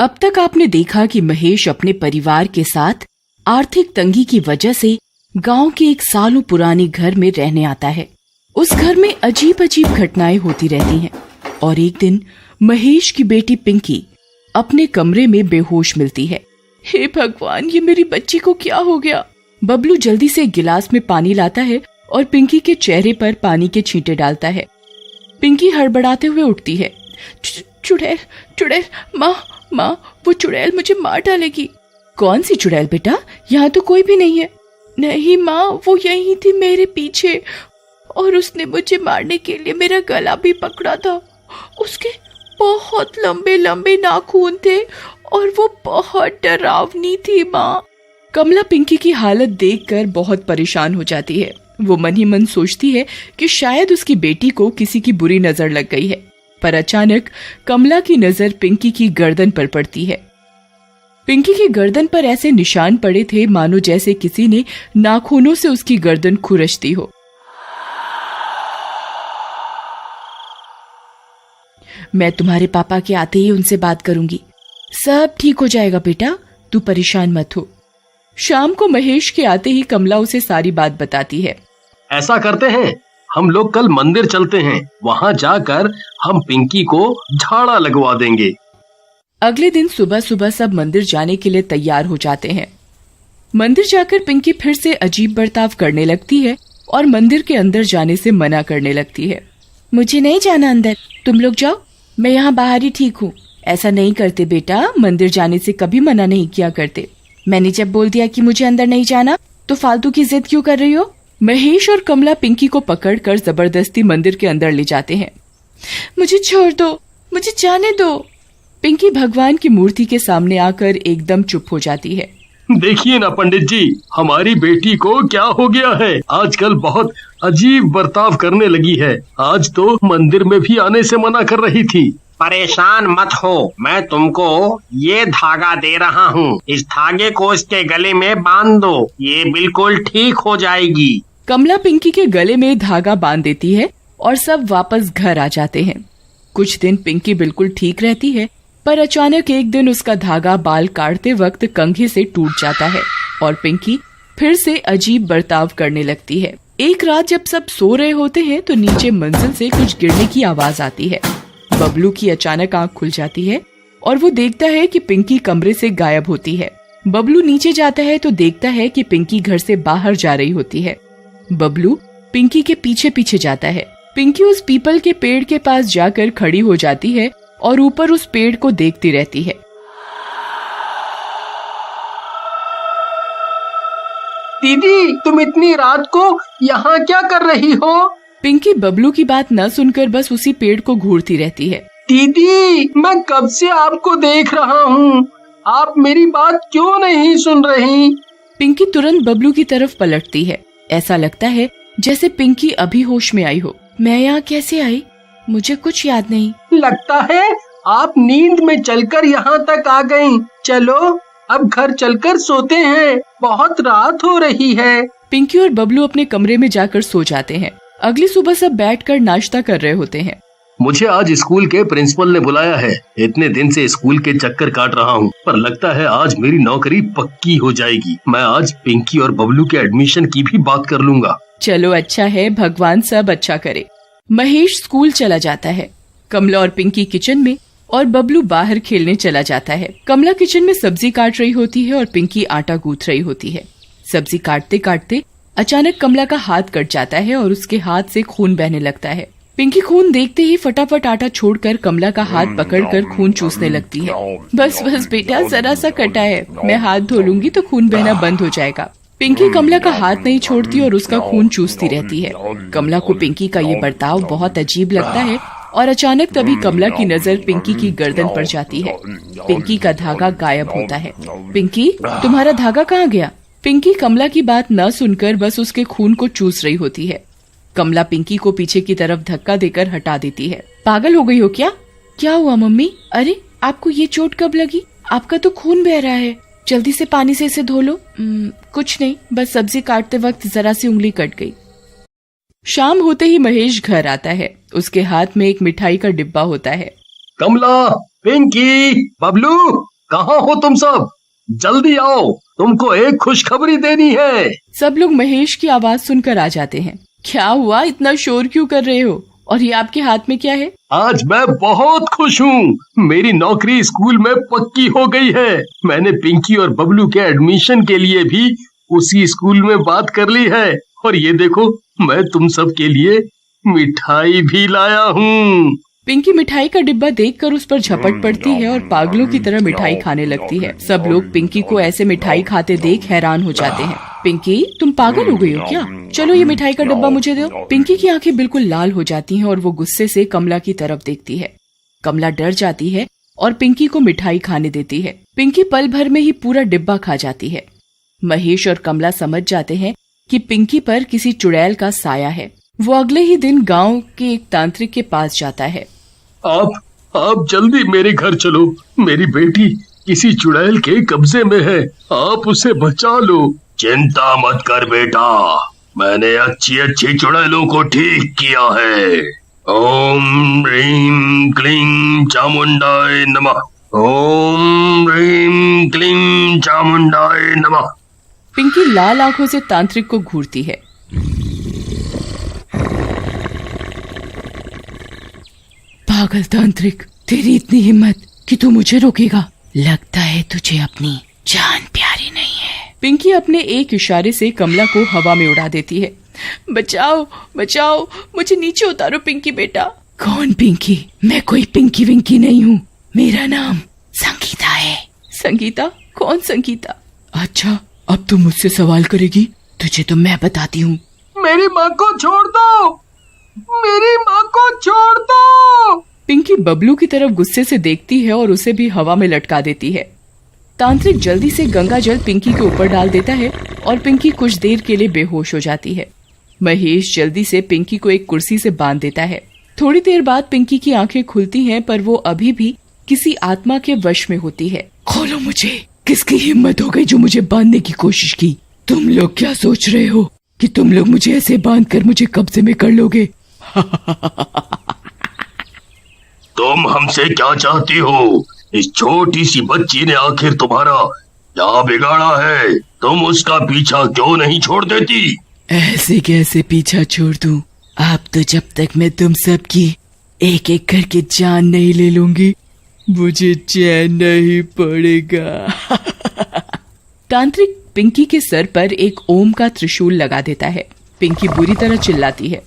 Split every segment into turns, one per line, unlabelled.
अब तक आपने देखा कि महेश अपने परिवार के साथ आर्थिक तंगी की वजह से गांव के एक सालों पुराने घर में रहने आता है। उस घर में अजीब अजीब घटनाएं होती रहती हैं और एक दिन महेश की बेटी पिंकी अपने कमरे में बेहोश मिलती है। हे भगवान, ये मेरी बच्ची को क्या हो गया? बबलू जल्दी से एक गिलास में पानी लाता है और पिंकी के चेहरे पर पानी के छींटे डालता है। पिंकी हड़बड़ाते हुए उठती है। चुड़ैल, चुड़ैल, माँ, वो चुड़ैल मुझे मार डालेगी। कौन सी चुड़ैल बेटा? यहाँ तो कोई भी नहीं है। नहीं माँ, वो यहीं थी मेरे पीछे और उसने मुझे मारने के लिए मेरा गला भी पकड़ा था। उसके बहुत लंबे लंबे नाखून थे और वो बहुत डरावनी थी माँ। कमला पिंकी की हालत देखकर बहुत परेशान हो जाती है। वो मन ही मन सोचती है कि शायद उसकी बेटी को किसी की बुरी नजर लग गई है, पर अचानक कमला की नजर पिंकी की गर्दन पर पड़ती है। पिंकी की गर्दन पर ऐसे निशान पड़े थे मानो जैसे किसी ने नाखूनों से उसकी गर्दन खुरच दी हो। मैं तुम्हारे पापा के आते ही उनसे बात करूंगी, सब ठीक हो जाएगा बेटा, तू परेशान मत हो। शाम को महेश के आते ही कमला उसे सारी बात बताती है।
ऐसा करते हैं, हम लोग कल मंदिर चलते हैं, वहाँ जाकर हम पिंकी को झाड़ा लगवा देंगे।
अगले दिन सुबह सुबह सब मंदिर जाने के लिए तैयार हो जाते हैं। मंदिर जाकर पिंकी फिर से अजीब बर्ताव करने लगती है और मंदिर के अंदर जाने से मना करने लगती है। मुझे नहीं जाना अंदर, तुम लोग जाओ, मैं यहाँ बाहर ही ठीक हूँ। ऐसा नहीं करते बेटा, मंदिर जाने से कभी मना नहीं किया करते। मैंने जब बोल दिया कि मुझे अंदर नहीं जाना तो फालतू की जिद क्यों कर रही हो? महेश और कमला पिंकी को पकड़कर जबरदस्ती मंदिर के अंदर ले जाते हैं। मुझे छोड़ दो, मुझे जाने दो। पिंकी भगवान की मूर्ति के सामने आकर एकदम चुप हो जाती है।
देखिए ना पंडित जी, हमारी बेटी को क्या हो गया है? आजकल बहुत अजीब बर्ताव करने लगी है। आज तो मंदिर में भी आने से मना कर रही थी।
परेशान मत हो, मैं तुमको ये धागा दे रहा हूँ, इस धागे को इसके गले में बांध दो, ये बिल्कुल ठीक हो जाएगी।
कमला पिंकी के गले में धागा बांध देती है और सब वापस घर आ जाते हैं। कुछ दिन पिंकी बिल्कुल ठीक रहती है, पर अचानक एक दिन उसका धागा बाल काटते वक्त कंघी से टूट जाता है और पिंकी फिर से अजीब बर्ताव करने लगती है। एक रात जब सब सो रहे होते हैं तो नीचे मंजिल से कुछ गिरने की आवाज आती है। बबलू की अचानक आंख खुल जाती है और वो देखता है कि पिंकी कमरे से गायब होती है। बबलू नीचे जाता है तो देखता है कि पिंकी घर से बाहर जा रही होती है। बबलू पिंकी के पीछे पीछे जाता है। पिंकी उस पीपल के पेड़ के पास जाकर खड़ी हो जाती है और ऊपर उस पेड़ को देखती रहती है।
दीदी, तुम इतनी रात को यहाँ क्या कर रही हो?
पिंकी बबलू की बात न सुनकर बस उसी पेड़ को घूरती रहती है।
दीदी, मैं कब से आपको देख रहा हूँ, आप मेरी बात क्यों नहीं सुन रही?
पिंकी तुरंत बबलू की तरफ पलटती है। ऐसा लगता है जैसे पिंकी अभी होश में आई हो। मैं यहाँ कैसे आई? मुझे कुछ याद नहीं।
लगता है आप नींद में चलकर यहाँ तक आ गईं। चलो अब घर चलकर सोते हैं, बहुत रात हो रही है।
पिंकी और बबलू अपने कमरे में जाकर सो जाते हैं। अगली सुबह सब बैठकर नाश्ता कर रहे होते हैं।
मुझे आज स्कूल के प्रिंसिपल ने बुलाया है। इतने दिन से स्कूल के चक्कर काट रहा हूँ, पर लगता है आज मेरी नौकरी पक्की हो जाएगी। मैं आज पिंकी और बबलू के एडमिशन की भी बात कर लूंगा।
चलो अच्छा है, भगवान सब अच्छा करे। महेश स्कूल चला जाता है। कमला और पिंकी किचन में और बबलू बाहर खेलने चला जाता है। कमला किचन में सब्जी काट रही होती है और पिंकी आटा गूंथ रही होती है। सब्जी काटते काटते अचानक कमला का हाथ कट जाता है और उसके हाथ से खून बहने लगता है। पिंकी खून देखते ही फटाफट आटा छोड़कर कमला का हाथ पकड़कर खून चूसने लगती है। बस बस बेटा, जरा सा कटा है, मैं हाथ धो लूंगी तो खून बहना बंद हो जाएगा। पिंकी कमला का हाथ नहीं छोड़ती और उसका खून चूसती रहती है। कमला को पिंकी का ये बर्ताव बहुत अजीब लगता है और अचानक तभी कमला की नजर पिंकी की गर्दन पर जाती है। पिंकी का धागा गायब होता है। पिंकी, तुम्हारा धागा कहाँ गया? पिंकी कमला की बात न सुनकर बस उसके खून को चूस रही होती है। कमला पिंकी को पीछे की तरफ धक्का देकर हटा देती है। पागल हो गई हो क्या? क्या हुआ मम्मी? अरे आपको ये चोट कब लगी? आपका तो खून बह रहा है, जल्दी से पानी से इसे धो लो। कुछ नहीं, बस सब्जी काटते वक्त जरा सी उंगली कट गई। शाम होते ही महेश घर आता है। उसके हाथ में एक मिठाई का डिब्बा होता है।
कमला, पिंकी, बबलू, कहाँ हो तुम सब? जल्दी आओ, तुमको एक खुशखबरी देनी है।
सब लोग महेश की आवाज सुनकर आ जाते हैं। क्या हुआ, इतना शोर क्यों कर रहे हो? और ये आपके हाथ में क्या है?
आज मैं बहुत खुश हूँ, मेरी नौकरी स्कूल में पक्की हो गई है। मैंने पिंकी और बबलू के एडमिशन के लिए भी उसी स्कूल में बात कर ली है। और ये देखो, मैं तुम सब के लिए मिठाई भी लाया हूँ।
पिंकी मिठाई का डिब्बा देखकर उस पर झपट पड़ती है और पागलों की तरह मिठाई खाने लगती है। सब लोग पिंकी को ऐसे मिठाई खाते देख हैरान हो जाते हैं। पिंकी, तुम पागल हो गई हो क्या? चलो ये मिठाई का डिब्बा मुझे दो। पिंकी की आंखें बिल्कुल लाल हो जाती हैं और वो गुस्से से कमला की तरफ देखती है। कमला डर जाती है और पिंकी को मिठाई खाने देती है। पिंकी पल भर में ही पूरा डिब्बा खा जाती है। महेश और कमला समझ जाते हैं कि पिंकी पर किसी चुड़ैल का साया है। वो अगले ही दिन गांव के एक तांत्रिक के पास जाता है।
आप जल्दी मेरे घर चलो, मेरी बेटी किसी चुड़ैल के कब्जे में है, आप उसे बचा लो। चिंता मत कर बेटा, मैंने अच्छी चुड़ैलों को ठीक किया है। ओम ह्रीं क्लीं चामुंडाय नमः। ओम ह्रीं क्लीं चामुंडाय नमः।
पिंकी लाल आंखों से तांत्रिक को घूरती है। पागल तांत्रिक, तेरी इतनी हिम्मत कि तू मुझे रोकेगा? लगता है तुझे अपनी जान प्यारी नहीं है। पिंकी अपने एक इशारे से कमला को हवा में उड़ा देती है। बचाओ बचाओ, मुझे नीचे उतारो पिंकी बेटा। कौन पिंकी? मैं कोई पिंकी विंकी नहीं हूँ, मेरा नाम संगीता है। संगीता? कौन संगीता? अच्छा, अब तुम मुझसे सवाल करेगी? तुझे तो मैं बताती हूँ।
मेरी माँ को छोड़ दो, मेरी माँ को छोड़ दो।
पिंकी बबलू की तरफ गुस्से से देखती है और उसे भी हवा में लटका देती है। तांत्रिक जल्दी से गंगा जल पिंकी के ऊपर डाल देता है और पिंकी कुछ देर के लिए बेहोश हो जाती है। महेश जल्दी से पिंकी को एक कुर्सी से बांध देता है। थोड़ी देर बाद पिंकी की आंखें खुलती हैं, पर वो अभी भी किसी आत्मा के वश में होती है। खोलो मुझे, किसकी हिम्मत हो गई जो मुझे बांधने की कोशिश की? तुम लोग क्या सोच रहे हो कि तुम लोग मुझे ऐसे बांध कर मुझे कब्जे में कर लोगे?
तुम हमसे क्या चाहती हो? इस छोटी सी बच्ची ने आखिर तुम्हारा क्या बिगाड़ा है? तुम उसका पीछा क्यों नहीं छोड़ देती?
ऐसे कैसे पीछा छोड़ दूं? अब तो जब तक मैं तुम सबकी एक एक करके जान नहीं ले लूंगी, मुझे चैन नहीं पड़ेगा। तांत्रिक पिंकी के सर पर एक ओम का त्रिशूल लगा देता है। पिंकी बुरी तरह चिल्लाती है,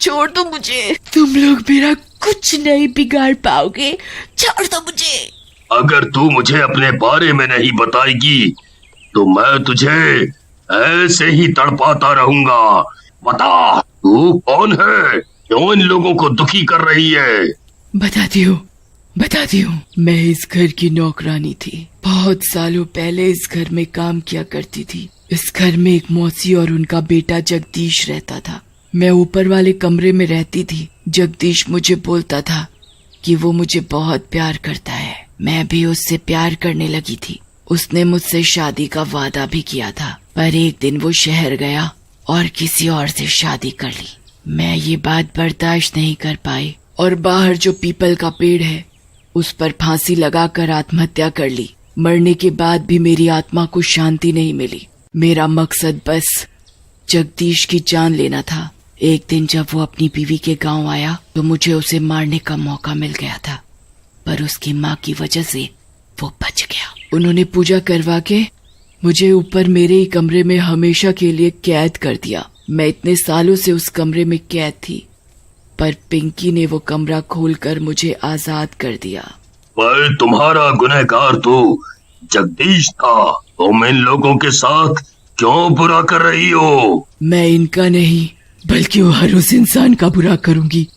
छोड़ दो मुझे, तुम लोग मेरा कुछ नहीं बिगाड़ पाओगे, छोड़ दो मुझे।
अगर तू मुझे अपने बारे में नहीं बताएगी तो मैं तुझे ऐसे ही तड़पाता रहूंगा। बता, तू कौन है? क्यों इन लोगों को दुखी कर रही है?
बताती हूँ, मैं इस घर की नौकरानी थी। बहुत सालों पहले इस घर में काम किया करती थी। इस घर में एक मौसी और उनका बेटा जगदीश रहता था। मैं ऊपर वाले कमरे में रहती थी। जगदीश मुझे बोलता था कि वो मुझे बहुत प्यार करता है। मैं भी उससे प्यार करने लगी थी। उसने मुझसे शादी का वादा भी किया था, पर एक दिन वो शहर गया और किसी और से शादी कर ली। मैं ये बात बर्दाश्त नहीं कर पाई और बाहर जो पीपल का पेड़ है उस पर फांसी लगाकर आत्महत्या कर ली। मरने के बाद भी मेरी आत्मा को शांति नहीं मिली। मेरा मकसद बस जगदीश की जान लेना था। एक दिन जब वो अपनी बीवी के गांव आया तो मुझे उसे मारने का मौका मिल गया था, पर उसकी माँ की वजह से वो बच गया। उन्होंने पूजा करवा के मुझे ऊपर मेरे ही कमरे में हमेशा के लिए कैद कर दिया। मैं इतने सालों से उस कमरे में कैद थी, पर पिंकी ने वो कमरा खोलकर मुझे आजाद कर दिया।
पर तुम्हारा गुनहगार तो जगदीश था। तुम इन लोगों के साथ क्यों बुरा कर रही हो?
मैं इनका नहीं बल्कि वो हर उस इंसान का बुरा करूंगी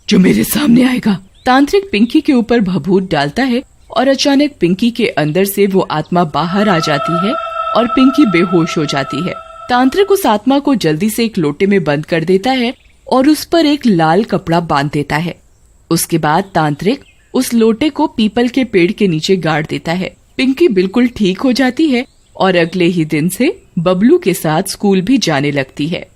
जो मेरे सामने आएगा। तांत्रिक पिंकी के ऊपर भभूत डालता है और अचानक पिंकी के अंदर से वो आत्मा बाहर आ जाती है और पिंकी बेहोश हो जाती है। तांत्रिक उस आत्मा को जल्दी से एक लोटे में बंद कर देता है और उस पर एक लाल कपड़ा बांध देता है। उसके बाद तांत्रिक उस लोटे को पीपल के पेड़ के नीचे गाड़ देता है। पिंकी बिल्कुल ठीक हो जाती है और अगले ही दिन से बबलू के साथ स्कूल भी जाने लगती है।